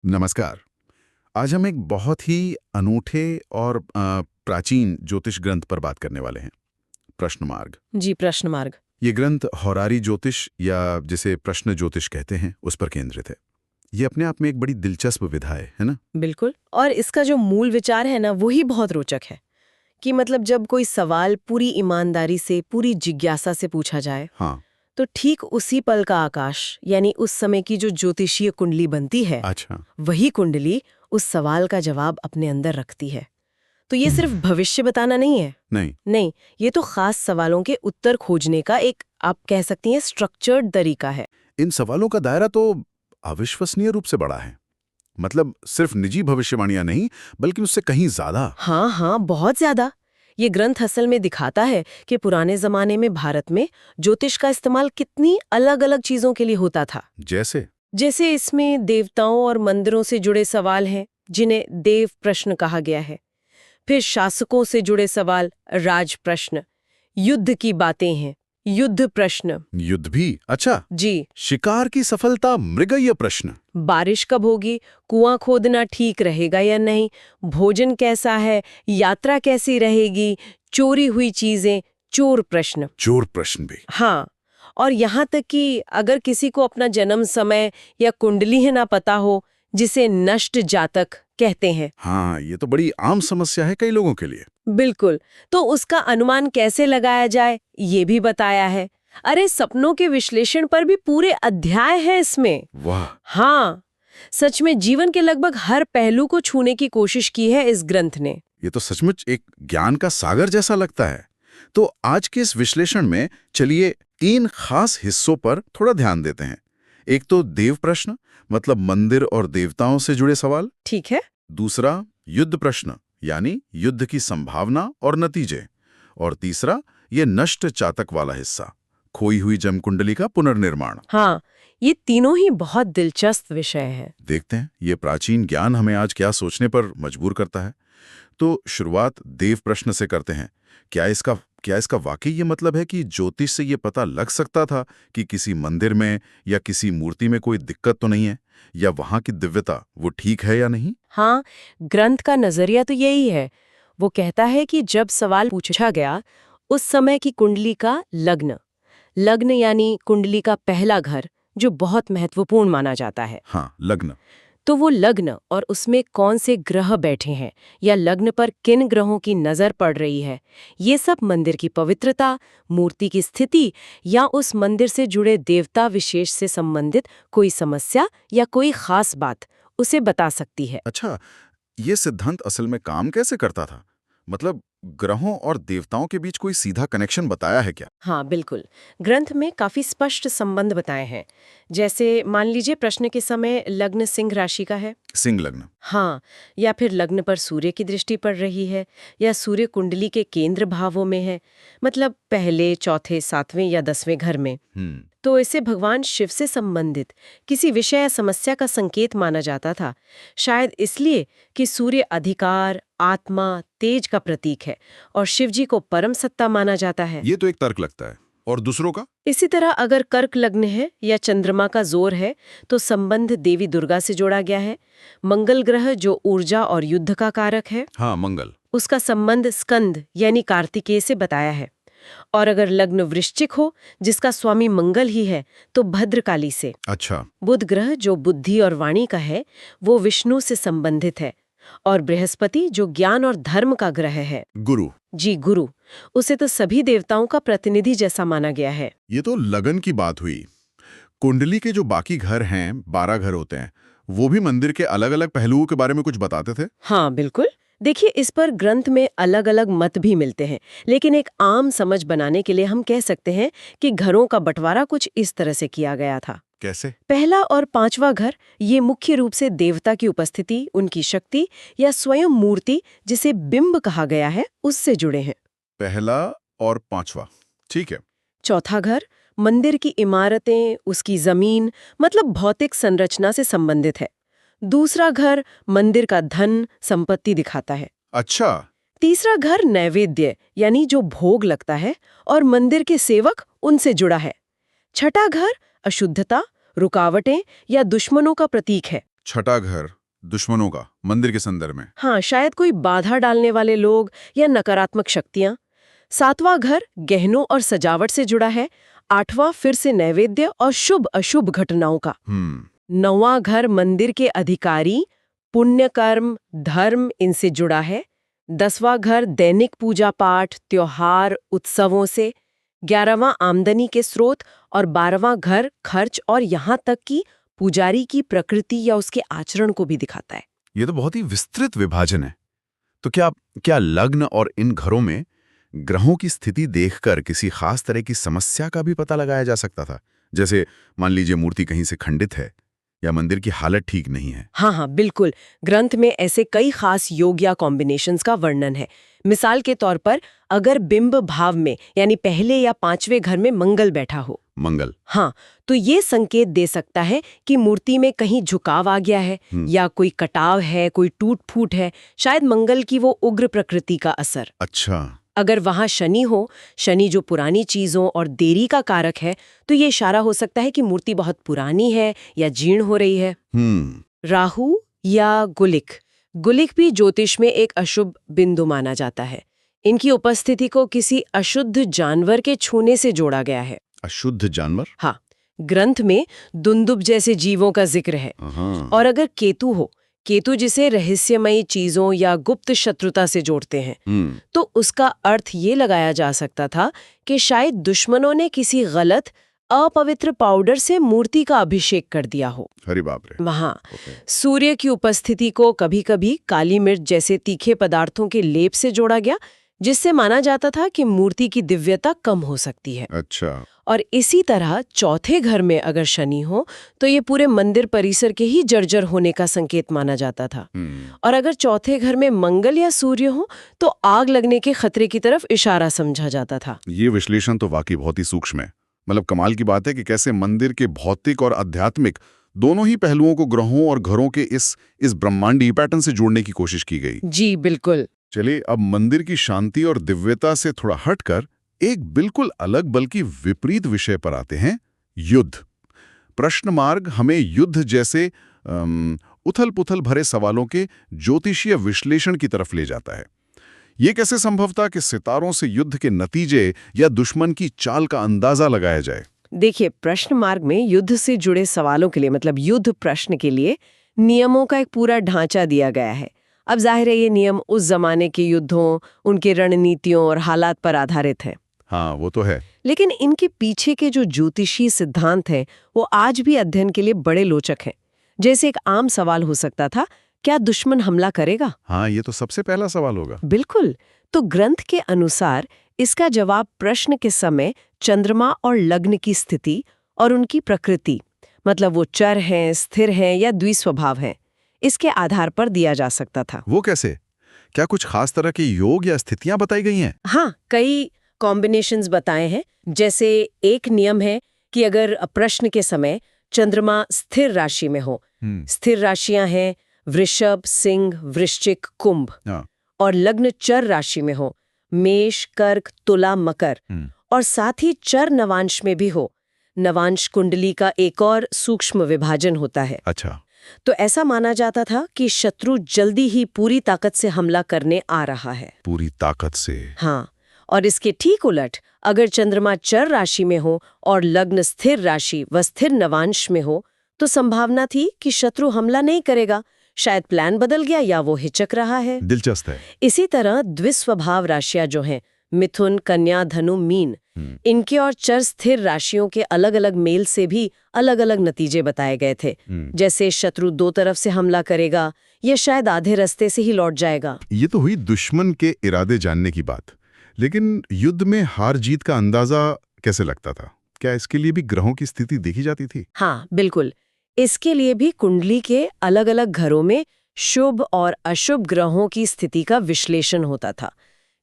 नमस्कार। आज हम एक बहुत ही अनूठे और प्राचीन ज्योतिष ग्रंथ पर बात करने वाले हैं, प्रश्न मार्ग। जी, प्रश्न मार्ग। ये ग्रंथ हौरारी ज्योतिष या जिसे प्रश्न ज्योतिष कहते हैं उस पर केंद्रित है। ये अपने आप में एक बड़ी दिलचस्प विधा है ना? बिल्कुल। और इसका जो मूल विचार है ना, वही बहुत रोचक है कि मतलब जब कोई सवाल पूरी ईमानदारी से, पूरी जिज्ञासा से पूछा जाए, हाँ। तो ठीक उसी पल का आकाश, यानी उस समय की जो ज्योतिषीय कुंडली बनती है, अच्छा। वही कुंडली उस सवाल का जवाब अपने अंदर रखती है। तो ये सिर्फ भविष्य बताना नहीं है। नहीं। नहीं, ये तो खास सवालों के उत्तर खोजने का एक, आप कह सकती हैं, स्ट्रक्चर्ड तरीका है। इन सवालों का दायरा तो अविश्वसनीय रूप से बड़ा है। मतलब सिर्फ निजी भविष्यवाणियां नहीं, बल्कि उससे कहीं ज्यादा। हाँ हाँ, बहुत ज्यादा। ये ग्रंथ असल में दिखाता है कि पुराने जमाने में भारत में ज्योतिष का इस्तेमाल कितनी अलग अलग चीजों के लिए होता था। जैसे? जैसे इसमें देवताओं और मंदिरों से जुड़े सवाल हैं, जिन्हें देव प्रश्न कहा गया है। फिर शासकों से जुड़े सवाल, राज प्रश्न। युद्ध की बातें हैं, युद्ध प्रश्न। युद्ध भी? अच्छा। जी। शिकार की सफलता, मृगय्य प्रश्न। बारिश कब होगी, कुआं खोदना ठीक रहेगा या नहीं, भोजन कैसा है, यात्रा कैसी रहेगी, चोरी हुई चीजें, चोर प्रश्न। चोर प्रश्न भी? हाँ। और यहाँ तक कि अगर किसी को अपना जन्म समय या कुंडली ही ना पता हो, जिसे नष्ट जातक कहते हैं। हाँ, ये तो बड़ी आम समस्या है कई लोगों के लिए। बिल्कुल। तो उसका अनुमान कैसे लगाया जाए, ये भी बताया है। अरे, सपनों के विश्लेषण पर भी पूरे अध्याय है इसमें। वाह। हाँ, सच में जीवन के लगभग हर पहलू को छूने की कोशिश की है इस ग्रंथ ने। ये तो सचमुच एक ज्ञान का सागर जैसा लगता है। तो आज के इस विश्लेषण में चलिए 3 खास हिस्सों पर थोड़ा ध्यान देते हैं। एक तो देव प्रश्न, मतलब मंदिर और देवताओं से जुड़े सवाल। ठीक है। दूसरा युद्ध प्रश्न, यानी युद्ध की संभावना और नतीजे। और तीसरा ये नष्ट चातक वाला हिस्सा, खोई हुई जमकुंडली का पुनर्निर्माण। हाँ, ये तीनों ही बहुत दिलचस्प विषय है। देखते हैं ये प्राचीन ज्ञान हमें आज क्या सोचने पर मजबूर करता है। तो शुरुआत देव प्रश्न से करते हैं। क्या इसका वाकई ये मतलब है कि ज्योतिष से ये पता लग सकता था कि किसी मंदिर में या किसी मूर्ति में कोई दिक्कत तो नहीं है, या वहां की दिव्यता वो ठीक है या नहीं? हाँ, ग्रंथ का नजरिया तो यही है। वो कहता है कि जब सवाल पूछा गया, उस समय की कुंडली का लग्न, लग्न यानी कुंडली का पहला घर, जो बहुत महत्वपूर्ण माना जाता है। हाँ, लग्न। तो वो लग्न और उसमें कौन से ग्रह बैठे हैं, या लग्न पर किन ग्रहों की नजर पड़ रही है, ये सब मंदिर की पवित्रता, मूर्ति की स्थिति, या उस मंदिर से जुड़े देवता विशेष से संबंधित कोई समस्या या कोई खास बात उसे बता सकती है। अच्छा, ये सिद्धांत असल में काम कैसे करता था? मतलब ग्रहों और देवताओं के बीच कोई सीधा कनेक्शन बताया है क्या? हाँ, बिल्कुल। ग्रंथ में काफी स्पष्ट संबंध बताए हैं। जैसे मान लीजिए प्रश्न के समय लग्न सिंह राशि का है। सिंह लग्न। हाँ, या फिर लग्न पर सूर्य की दृष्टि पड़ रही है, या सूर्य कुंडली के केंद्र भावों में है, मतलब पहले, चौथे, 7वें या 10वें घर में। तो इसे भगवान शिव से संबंधित किसी विषय या समस्या का संकेत माना जाता था। शायद इसलिए कि सूर्य अधिकार, आत्मा, तेज का प्रतीक है और शिव जी को परम सत्ता माना जाता है। ये तो एक तर्क लगता है। और दूसरों का? इसी तरह अगर कर्क लग्न है या चंद्रमा का जोर है, तो संबंध देवी दुर्गा से जोड़ा गया है। मंगल ग्रह जो ऊर्जा और युद्ध का कारक है, हाँ, मंगल। उसका संबंध स्कंद यानी कार्तिकेय से बताया है। और अगर लग्न वृश्चिक हो, जिसका स्वामी मंगल ही है, तो भद्रकाली से। अच्छा। बुध ग्रह जो बुद्धि और वाणी का है, वो विष्णु से संबंधित है। और बृहस्पति जो ज्ञान और धर्म का ग्रह है, गुरु। जी गुरु, उसे तो सभी देवताओं का प्रतिनिधि जैसा माना गया है। ये तो लगन की बात हुई। कुंडली के जो बाकी घर हैं, 12 घर होते हैं, वो भी मंदिर के अलग अलग पहलुओं के बारे में कुछ बताते थे? हाँ, बिल्कुल। देखिए, इस पर ग्रंथ में अलग अलग मत भी मिलते हैं, लेकिन एक आम समझ बनाने के लिए हम कह सकते हैं कि घरों का बंटवारा कुछ इस तरह से किया गया था। कैसे? पहला और 5वां घर, ये मुख्य रूप से देवता की उपस्थिति, उनकी शक्ति या स्वयं मूर्ति, जिसे बिंब कहा गया है, उससे जुड़े हैं। पहला और 5वां, ठीक है। चौथा घर मंदिर की इमारतें, उसकी जमीन, मतलब भौतिक संरचना से संबंधित है। दूसरा घर मंदिर का धन, संपत्ति दिखाता है। अच्छा। तीसरा घर नैवेद्य, यानी जो भोग लगता है, और मंदिर के सेवक, उनसे जुड़ा है। छठा घर अशुद्धता, रुकावटें या दुश्मनों का प्रतीक है। छठा घर दुश्मनों का मंदिर के संदर्भ में। हाँ, शायद कोई बाधा डालने वाले लोग या नकारात्मक शक्तियां। सातवां घर गहनों और सजावट से जुड़ा है। आठवां फिर से नैवेद्य और शुभ अशुभ घटनाओं का। नौवां घर मंदिर के अधिकारी, पुण्य कर्म, धर्म इनसे जुड़ा है। 10वां घर दैनिक पूजा पाठ, त्योहार, उत्सवों से। 11वां आमदनी के स्रोत और 12वां घर खर्च और यहाँ तक कि पुजारी की प्रकृति या उसके आचरण को भी दिखाता है। ये तो बहुत ही विस्तृत विभाजन है। तो क्या लग्न और इन घरों में ग्रहों की स्थिति देखकर किसी खास तरह की समस्या का भी पता लगाया जा सकता था? जैसे मान लीजिए मूर्ति कहीं से खंडित है या मंदिर की हालत ठीक नहीं है। हाँ, बिल्कुल। ग्रंथ में ऐसे कई खास योग या कॉम्बिनेशंस का वर्णन है। मिसाल के तौर पर अगर बिंब भाव में यानी पहले या 5वें घर में मंगल बैठा हो, मंगल, हाँ, तो ये संकेत दे सकता है कि मूर्ति में कहीं झुकाव आ गया है या कोई कटाव है, कोई टूट फूट है, शायद मंगल की वो उग्र प्रकृति का असर। अच्छा। अगर वहां शनि हो, शनि जो पुरानी चीजों और देरी का कारक है, तो ये इशारा हो सकता है कि मूर्ति बहुत पुरानी है या जीर्ण हो रही है। राहु या गुलिक, गुलिक भी ज्योतिष में एक अशुभ बिंदु माना जाता है। इनकी उपस्थिति को किसी अशुद्ध जानवर के छूने से जोड़ा गया है। अशुद्ध जानवर? हाँ, ग्रंथ में दुंदुभ जैसे जीवों का जिक्र है। और अगर केतु हो, केतु जिसे रहस्यमयी चीजों या गुप्त शत्रुता से जोड़ते हैं, तो उसका अर्थ ये लगाया जा सकता था कि शायद दुश्मनों ने किसी गलत अपवित्र पाउडर से मूर्ति का अभिषेक कर दिया हो। अरे बाप रे। वहां सूर्य की उपस्थिति को कभी-कभी काली मिर्च जैसे तीखे पदार्थों के लेप से जोड़ा गया, जिससे माना जाता था कि मूर्ति की दिव्यता कम हो सकती है। अच्छा। और इसी तरह चौथे घर में अगर शनि हो, तो ये पूरे मंदिर परिसर के ही जर्जर होने का संकेत माना जाता था। और अगर चौथे घर में मंगल या सूर्य हो, तो आग लगने के खतरे की तरफ इशारा समझा जाता था। ये विश्लेषण तो वाकई बहुत ही सूक्ष्म है। मतलब कमाल की बात है कि कैसे मंदिर के भौतिक और आध्यात्मिक दोनों ही पहलुओं को ग्रहों और घरों के इस ब्रह्मांडीय पैटर्न से जोड़ने की कोशिश की गई। जी बिल्कुल। चलिए अब मंदिर की शांति और दिव्यता से थोड़ा हटकर एक बिल्कुल अलग बल्कि विपरीत विषय पर आते हैं, युद्ध। प्रश्न मार्ग हमें युद्ध जैसे उथल पुथल भरे सवालों के ज्योतिषीय विश्लेषण की तरफ ले जाता है। ये कैसे संभव था कि सितारों से युद्ध के नतीजे या दुश्मन की चाल का अंदाजा लगाया जाए? देखिए, प्रश्न मार्ग में युद्ध से जुड़े सवालों के लिए, मतलब युद्ध प्रश्न के लिए नियमों का एक पूरा ढांचा दिया गया है। अब जाहिर है ये नियम उस जमाने के युद्धों, उनके रणनीतियों और हालात पर आधारित है। हाँ, वो तो है। लेकिन इनके पीछे के जो ज्योतिषीय सिद्धांत हैं, वो आज भी अध्ययन के लिए बड़े रोचक हैं। जैसे एक आम सवाल हो सकता था, क्या दुश्मन हमला करेगा? हाँ, ये तो सबसे पहला सवाल होगा। बिल्कुल। तो ग्रंथ के अनुसार इसका जवाब प्रश्न के समय चंद्रमा और लग्न की स्थिति और उनकी प्रकृति, मतलब वो चर हैं, स्थिर हैं या द्विस्वभाव हैं, इसके आधार पर दिया जा सकता था। वो कैसे? क्या कुछ खास तरह के योग या स्थितियां बताई गई हैं? हाँ, कई कॉम्बिनेशंस बताए हैं। जैसे एक नियम है कि अगर प्रश्न के समय चंद्रमा स्थिर राशि में हो, स्थिर राशियां हैं वृषभ, सिंह, वृश्चिक, कुंभ, और लग्न चर राशि में हो, मेष, कर्क, तुला, मकर, और साथ ही चर नवांश में भी हो। नवांश कुंडली का एक और सूक्ष्म विभाजन होता है। अच्छा। तो ऐसा माना जाता था कि शत्रु जल्दी ही पूरी ताकत से हमला करने आ रहा है। पूरी ताकत से? हाँ, और इसके ठीक उलट अगर चंद्रमा चर राशि में हो और लग्न स्थिर राशि व स्थिर नवांश में हो, तो संभावना थी कि शत्रु हमला नहीं करेगा, शायद प्लान बदल गया या वो हिचक रहा है। दिलचस्प है। इसी तरह द्विस्वभाव राशियां जो हैं, मिथुन, कन्या, धनु, मीन, इनके और चर स्थिर राशियों के अलग अलग मेल से भी अलग अलग नतीजे बताए गए थे। जैसे शत्रु दो तरफ से हमला करेगा या शायद आधे रास्ते से ही लौट जाएगा। ये तो हुई दुश्मन के इरादे जानने की बात। लेकिन युद्ध में हार जीत का अंदाजा कैसे लगता था? क्या इसके लिए भी ग्रहों की स्थिति देखी जाती थी? हाँ, बिल्कुल। इसके लिए भी कुंडली के अलग अलग घरों में शुभ और अशुभ ग्रहों की स्थिति का विश्लेषण होता था।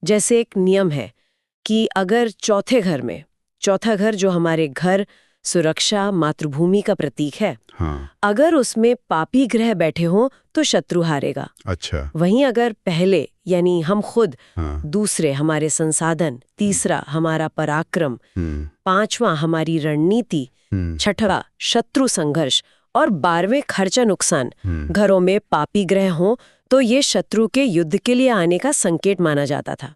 जैसे एक नियम है कि अगर चौथे घर में, चौथा घर जो हमारे घर, सुरक्षा, मातृभूमि का प्रतीक है, हाँ। अगर उसमें पापी ग्रह बैठे हों तो शत्रु हारेगा। अच्छा। वहीं अगर पहले यानी हम खुद, हाँ। दूसरे हमारे संसाधन, तीसरा हमारा पराक्रम, पांचवा हमारी रणनीति, छठवा शत्रु संघर्ष और 12वें खर्चा नुकसान घरों में पापी ग्रह हो तो ये शत्रु के युद्ध के लिए आने का संकेत माना जाता था।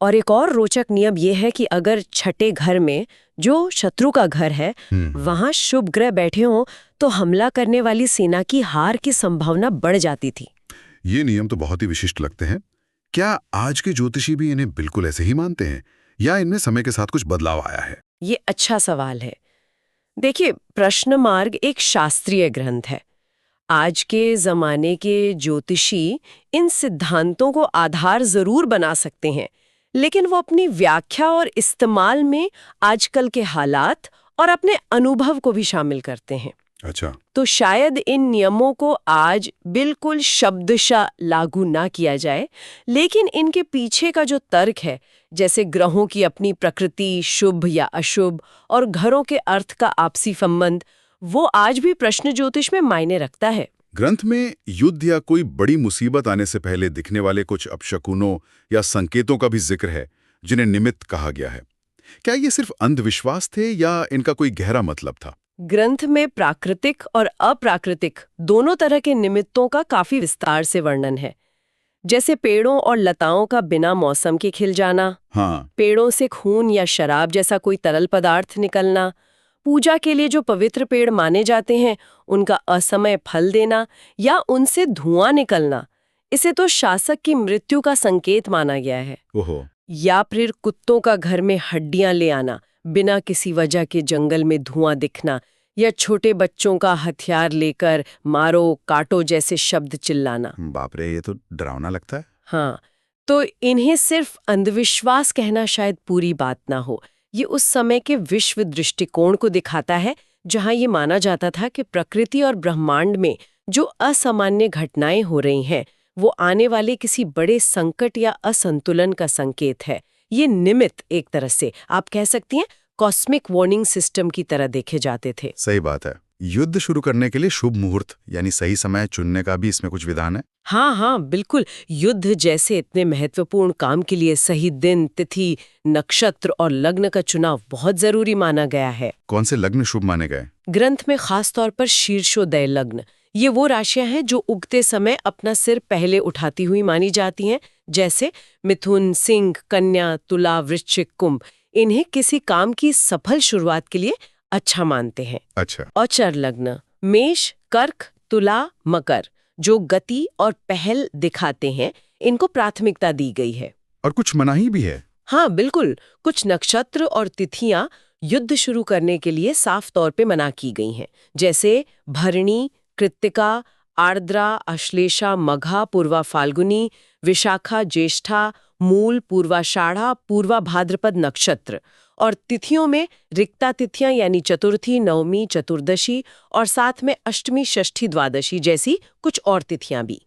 और एक और रोचक नियम ये है कि अगर छठे घर में जो शत्रु का घर है वहां शुभ ग्रह बैठे हों तो हमला करने वाली सेना की हार की संभावना बढ़ जाती थी। ये नियम तो बहुत ही विशिष्ट लगते हैं। क्या आज के ज्योतिषी भी इन्हें बिल्कुल ऐसे ही मानते हैं या इनमें समय के साथ कुछ बदलाव आया है? ये अच्छा सवाल है। देखिए, प्रश्न मार्ग एक शास्त्रीय ग्रंथ है। आज के जमाने के ज्योतिषी इन सिद्धांतों को आधार जरूर बना सकते हैं, लेकिन वो अपनी व्याख्या और इस्तेमाल में आजकल के हालात और अपने अनुभव को भी शामिल करते हैं। अच्छा। तो शायद इन नियमों को आज बिल्कुल शब्दशः लागू ना किया जाए, लेकिन इनके पीछे का जो तर्क है, जैसे ग्रहों की अपनी प्रकृति, शुभ या अशुभ, और घरों के अर्थ का आपसी संबंध, वो आज भी प्रश्न ज्योतिष में मायने रखता है। ग्रंथ में युद्ध या कोई बड़ी मुसीबत आने से पहले दिखने वाले कुछ अपशकुनों या संकेतों का भी जिक्र है, जिन्हें निमित्त कहा गया है। क्या ये सिर्फ अंधविश्वास थे या इनका कोई गहरा मतलब था? ग्रंथ में प्राकृतिक और अप्राकृतिक दोनों तरह के निमित्तों का काफी विस्तार से वर्णन है। जैसे पेड़ों और लताओं का बिना मौसम के खिल जाना, पेड़ों से खून या शराब जैसा कोई तरल पदार्थ निकलना, पूजा के लिए जो पवित्र पेड़ माने जाते हैं उनका असमय फल देना या उनसे धुआं निकलना, इसे तो शासक की मृत्यु का संकेत माना गया है। ओहो। या फिर कुत्तों का घर में हड्डियां ले आना, बिना किसी वजह के जंगल में धुआं दिखना, या छोटे बच्चों का हथियार लेकर मारो काटो जैसे शब्द चिल्लाना। बाप रे, ये तो डरावना लगता है। हाँ, तो इन्हें सिर्फ अंधविश्वास कहना शायद पूरी बात ना हो। ये उस समय के विश्व दृष्टिकोण को दिखाता है जहां ये माना जाता था कि प्रकृति और ब्रह्मांड में जो असामान्य घटनाएं हो रही हैं वो आने वाले किसी बड़े संकट या असंतुलन का संकेत है। ये निमित्त एक तरह से आप कह सकती हैं कॉस्मिक वार्निंग सिस्टम की तरह देखे जाते थे। सही बात है। युद्ध शुरू करने के लिए शुभ मुहूर्त यानी सही समय चुनने का भी इसमें कुछ विधान है? हाँ, बिल्कुल। युद्ध जैसे इतने महत्वपूर्ण काम के लिए सही दिन, तिथि, नक्षत्र और लग्न का चुनाव बहुत जरूरी माना गया है। कौन से लग्न शुभ माने गए? ग्रंथ में खास तौर पर शीर्षोदय लग्न, ये वो राशियां हैं जो उगते समय अपना सिर पहले उठाती हुई मानी जाती हैं, जैसे मिथुन, सिंह, कन्या, तुला, वृश्चिक, कुंभ। इन्हें किसी काम की सफल शुरुआत के लिए अच्छा मानते हैं। अच्छा। औचर लग्न मेष, कर्क, तुला, मकर, जो गति और पहल दिखाते हैं, इनको प्राथमिकता दी गई है। और कुछ मनाही भी है? हाँ, बिल्कुल। कुछ नक्षत्र और तिथियां युद्ध शुरू करने के लिए साफ तौर पे मना की गई हैं, जैसे भरणी, कृत्तिका, आर्द्रा, अश्लेषा, मघा, पूर्वा फाल्गुनी, विशाखा, ज्येष्ठा, मूल, पूर्वाषाढ़ा, पूर्वा भाद्रपद नक्षत्र। और तिथियों में रिक्ता तिथियां यानी चतुर्थी, नवमी, चतुर्दशी और साथ में अष्टमी, षष्ठी, द्वादशी जैसी कुछ और तिथियां भी।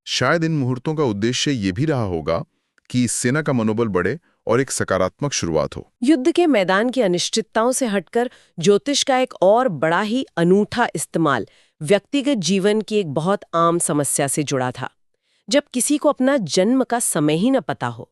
शायद इन मुहूर्तों का उद्देश्य ये भी रहा होगा कि सेना का मनोबल बढ़े और एक सकारात्मक शुरुआत हो। युद्ध के मैदान की अनिश्चितताओं से हटकर ज्योतिष का एक और बड़ा ही अनूठा इस्तेमाल व्यक्तिगत जीवन की एक बहुत आम समस्या से जुड़ा था। जब किसी को अपना जन्म का समय ही न पता हो,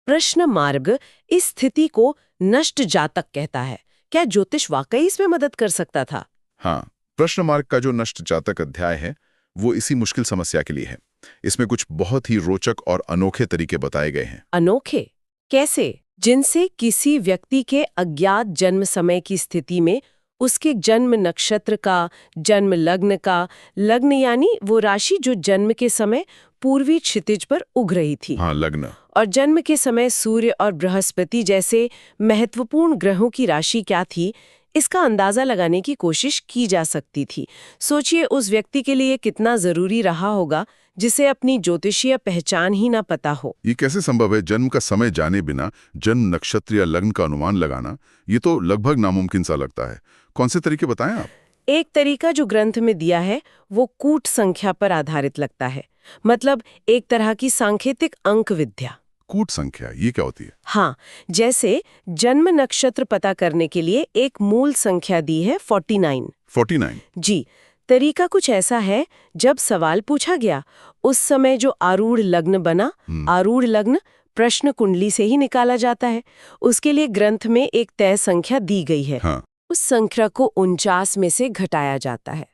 प्रश्न मार्ग इस स्थिति को नष्ट जातक कहता है। क्या ज्योतिष वाकई इसमें मदद कर सकता था? हाँ, प्रश्न मार्ग का जो नष्ट जातक अध्याय है वो इसी मुश्किल समस्या के लिए है। इसमें कुछ बहुत ही रोचक और अनोखे तरीके बताए गए हैं। अनोखे कैसे? जिनसे किसी व्यक्ति के अज्ञात जन्म समय की स्थिति में उसके जन्म नक्षत्र का, जन्म लग्न का, लग्न यानी वो राशि जो जन्म के समय पूर्वी क्षितिज पर उग रही थी, हाँ, लग्न, और जन्म के समय सूर्य और बृहस्पति जैसे महत्वपूर्ण ग्रहों की राशि क्या थी, इसका अंदाजा लगाने की कोशिश की जा सकती थी। सोचिए उस व्यक्ति के लिए कितना जरूरी रहा होगा जिसे अपनी ज्योतिषीय पहचान ही ना पता हो। ये कैसे संभव है? जन्म का समय जाने बिना जन्म नक्षत्र या लग्न का अनुमान लगाना, ये तो लगभग नामुमकिन सा लगता है। कौन से तरीके बताएं आप? एक तरीका जो ग्रंथ में दिया है वो कूट संख्या पर आधारित लगता है, मतलब एक तरह की सांकेतिक अंक विद्या। कूट संख्या, ये क्या होती है? हाँ, जैसे जन्म नक्षत्र पता करने के लिए एक मूल संख्या दी है 49। 49? जी। तरीका कुछ ऐसा है, जब सवाल पूछा गया उस समय जो आरूढ़ लग्न बना, आरूढ़ लग्न प्रश्न कुंडली से ही निकाला जाता है। उसके लिए ग्रंथ में एक तय संख्या दी गई है। हाँ। उस संख्या को 49 में से घटाया जाता है।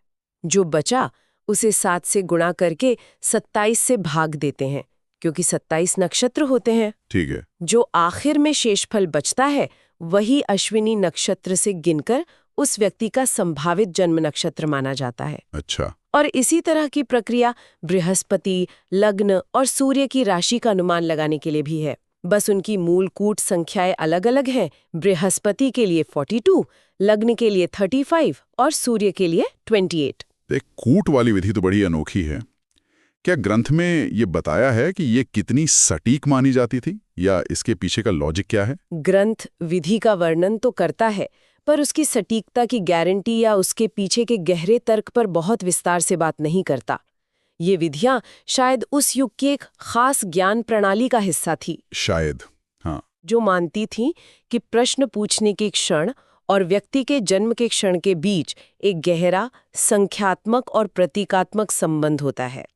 जो बचा उसे 7 से गुणा करके 27 से भाग देते हैं, क्योंकि 27 नक्षत्र होते हैं। ठीक है। जो आखिर में शेषफल बचता है वही अश्विनी नक्षत्र से गिनकर उस व्यक्ति का संभावित जन्म नक्षत्र माना जाता है। अच्छा। और इसी तरह की प्रक्रिया बृहस्पति, लग्न और सूर्य की राशि का अनुमान लगाने के लिए भी है। बस उनकी मूल कूट संख्याएं अलग-अलग हैं। बृहस्पति के लिए 42, लग्न के लिए 35 और सूर्य के लिए 28। एक कूट वाली विधि तो बड़ी अनोखी है। क्या ग्रंथ में ये बताया है कि ये कितनी सटीक मानी जाती थी, या इसके पीछे का लॉजिक क्या है? ग्रंथ विधि का वर्णन तो करता है, पर उसकी सटीकता की गारंटी या उसके पीछे के गहरे तर्क पर बहुत विस्तार से बात नहीं करता। ये विधियां शायद उस युग की एक खास ज्ञान प्रणाली का हिस्सा थी, शायद, हाँ। जो मानती थी कि प्रश्न पूछने के क्षण और व्यक्ति के जन्म के क्षण के बीच एक गहरा संख्यात्मक और प्रतीकात्मक संबंध होता है।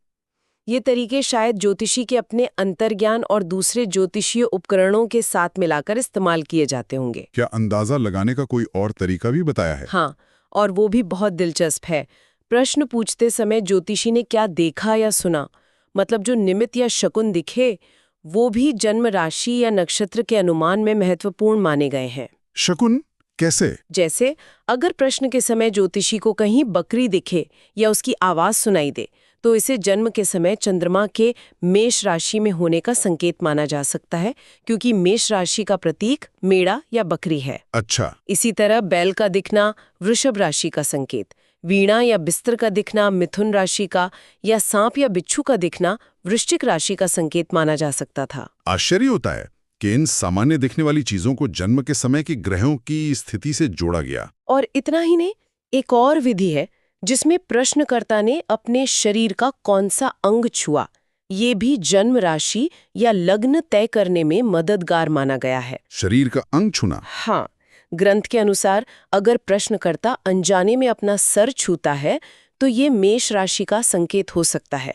ये तरीके शायद ज्योतिषी के अपने अंतर्ज्ञान और दूसरे ज्योतिषीय उपकरणों के साथ मिलाकर इस्तेमाल किए जाते होंगे। क्या अंदाजा लगाने का कोई और तरीका भी बताया है? हाँ, और वो भी बहुत दिलचस्प है। प्रश्न पूछते समय ज्योतिषी ने क्या देखा या सुना, मतलब जो निमित्त या शकुन दिखे, वो भी जन्म राशि या नक्षत्र के अनुमान में महत्वपूर्ण माने गए हैं। शकुन कैसे? जैसे अगर प्रश्न के समय ज्योतिषी को कहीं बकरी दिखे या उसकी आवाज सुनाई दे, तो इसे जन्म के समय चंद्रमा के मेष राशि में होने का संकेत माना जा सकता है, क्योंकि मेष राशि का प्रतीक मेढ़ा या बकरी है। अच्छा। इसी तरह बैल का दिखना वृषभ राशि का संकेत, वीणा या बिस्तर का दिखना मिथुन राशि का, या सांप या बिच्छू का दिखना वृश्चिक राशि का संकेत माना जा सकता था। आश्चर्य होता है कि इन सामान्य दिखने वाली चीजों को जन्म के समय की ग्रहों की स्थिति से जोड़ा गया। और इतना ही नहीं, एक और विधि है जिसमें प्रश्नकर्ता ने अपने शरीर का कौन सा अंग छुआ, ये भी जन्म राशि या लग्न तय करने में मददगार माना गया है। शरीर का अंग छूना? हाँ, ग्रंथ के अनुसार अगर प्रश्नकर्ता अनजाने में अपना सर छूता है तो ये मेष राशि का संकेत हो सकता है।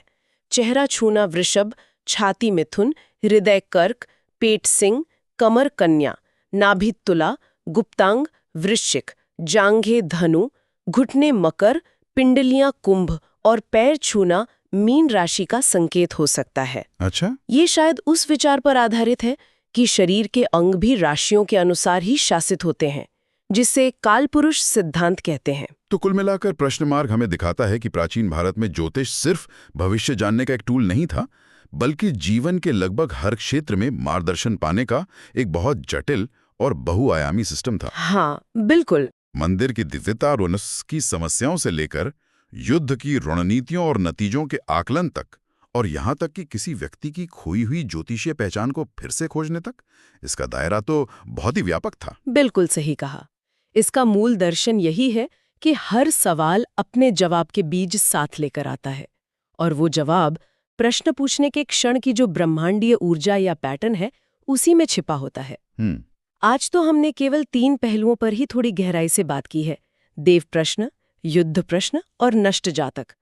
चेहरा छूना वृषभ, छाती मिथुन, हृदय कर्क, पेट सिंह, कमर कन्या, नाभि तुला, गुप्तांग वृश्चिक, जांघें धनु, घुटने मकर, पिंडलियां कुंभ और पैर छूना मीन राशि का संकेत हो सकता है। अच्छा। ये शायद उस विचार पर आधारित है कि शरीर के अंग भी राशियों के अनुसार ही शासित होते हैं, जिसे कालपुरुष सिद्धांत कहते हैं। तो कुल मिलाकर प्रश्न मार्ग हमें दिखाता है कि प्राचीन भारत में ज्योतिष सिर्फ भविष्य जानने का एक टूल नहीं था, बल्कि जीवन के लगभग हर क्षेत्र में मार्गदर्शन पाने का एक बहुत जटिल और बहुआयामी सिस्टम था। हाँ, बिल्कुल। मंदिर की दिव्यता और उसकी समस्याओं से लेकर युद्ध की रणनीतियों और नतीजों के आकलन तक, और यहाँ तक कि किसी व्यक्ति की खोई हुई ज्योतिषीय पहचान को फिर से खोजने तक, इसका दायरा तो बहुत ही व्यापक था। बिल्कुल सही कहा। इसका मूल दर्शन यही है कि हर सवाल अपने जवाब के बीज साथ लेकर आता है, और वो जवाब प्रश्न पूछने के क्षण की जो ब्रह्मांडीय ऊर्जा या पैटर्न है, उसी में छिपा होता है। आज तो हमने केवल 3 पहलुओं पर ही थोड़ी गहराई से बात की है: देव प्रश्न, युद्ध प्रश्न और नष्ट जातक।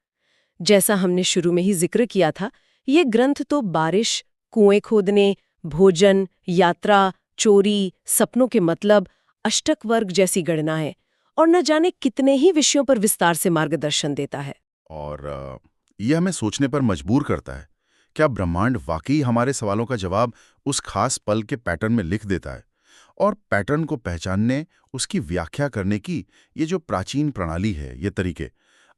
जैसा हमने शुरू में ही जिक्र किया था, ये ग्रंथ तो बारिश, कुएं खोदने, भोजन, यात्रा, चोरी, सपनों के मतलब, अष्टक वर्ग जैसी गणनाएं और न जाने कितने ही विषयों पर विस्तार से मार्गदर्शन देता है। और यह हमें सोचने पर मजबूर करता है, क्या ब्रह्मांड वाकई हमारे सवालों का जवाब उस खास पल के पैटर्न में लिख देता है? और पैटर्न को पहचानने, उसकी व्याख्या करने की ये जो प्राचीन प्रणाली है, ये तरीके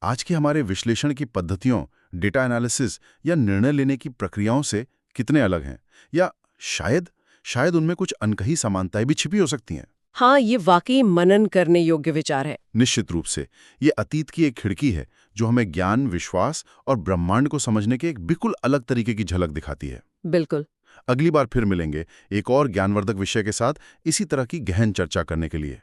आज के हमारे विश्लेषण की पद्धतियों, डेटा एनालिसिस या निर्णय लेने की प्रक्रियाओं से कितने अलग हैं? या शायद उनमें कुछ अनकही समानताएं भी छिपी हो सकती हैं। हाँ, ये वाकई मनन करने योग्य विचार है। निश्चित रूप से ये अतीत की एक खिड़की है जो हमें ज्ञान, विश्वास और ब्रह्मांड को समझने के एक बिल्कुल अलग तरीके की झलक दिखाती है। बिल्कुल। अगली बार फिर मिलेंगे एक और ज्ञानवर्धक विषय के साथ, इसी तरह की गहन चर्चा करने के लिए।